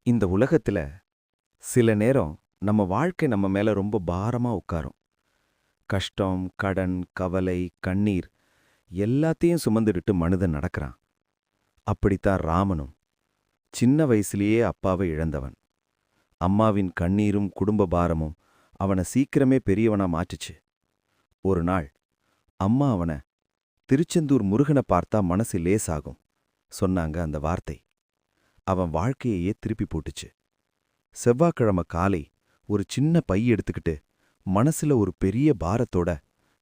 இந்த உலகத்துல சில நேரம் நம்ம வாழ்க்கை நம்ம மேல ரொம்ப பாரமா உட்காரும். கஷ்டம், கடன், கவலை, கண்ணீர் எல்லாத்தையும் சுமந்துட்டு மனிதன் நடக்கிறான். அப்படித்தான் ராமனும். சின்ன வயசுலயே அப்பாவை இழந்தவன். அம்மாவின் கண்ணீரும் குடும்ப பாரமும் அவனை சீக்கிரமே பெரியவனா மாற்றுச்சு. ஒரு நாள் அம்மா அவன திருச்செந்தூர் முருகனை பார்த்தா மனசு லேசாகும் சொன்னாங்க. அந்த வார்த்தை அவன் வாழ்க்கையையே திருப்பி போட்டுச்சு. செவ்வாய்க்கிழமை காலை ஒரு சின்ன பை எடுத்துக்கிட்டு மனசுல ஒரு பெரிய பாரத்தோட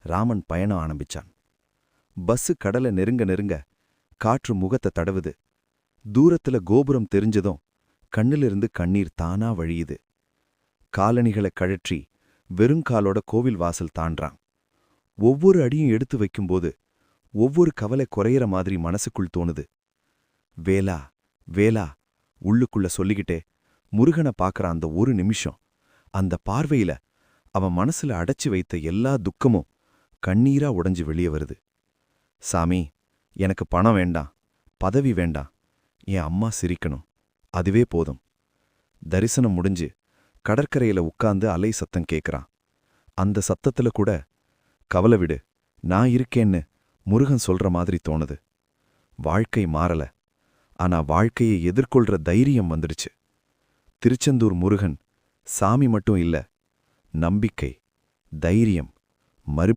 ராமன் பயணம் ஆரம்பிச்சான். பஸ்ஸு கடலை நெருங்க நெருங்க காற்று முகத்தை தடவுது. தூரத்துல கோபுரம் தெரிஞ்சதும் கண்ணிலிருந்து கண்ணீர் தானா வழியுது. காலணிகளை கழற்றி வெறுங்காலோட கோவில் வாசல் தாண்டான். ஒவ்வொரு அடியும் எடுத்து வைக்கும்போது ஒவ்வொரு கவலை குறையிற மாதிரி மனசுக்குள் தோணுது. வேலா வேலா உள்ளுக்குள்ள சொல்லிக்கிட்டே முருகனை பார்க்கற அந்த ஒரு நிமிஷம், அந்த பார்வையில அவன் மனசுல அடைச்சு வைத்த எல்லா துக்கமும் கண்ணீரா உடைஞ்சு வெளியே வருது. சாமி, எனக்கு பணம் வேண்டாம், பதவி வேண்டாம், என் அம்மா சிரிக்கணும், அதுவே போதும். தரிசனம் முடிஞ்சு கடற்கரையில உட்கார்ந்து அலை சத்தம் கேட்கறான். அந்த சத்தத்துல கூட கவலை விடு, நான் இருக்கேன்னு முருகன் சொல்ற மாதிரி தோணுது. வாழ்க்கை மாறல, ஆனா வாழ்க்கையை எதிர்கொள்ற தைரியம் வந்துடுச்சு. திருச்செந்தூர் முருகன் சாமி மட்டும் இல்ல, நம்பிக்கை, தைரியம்,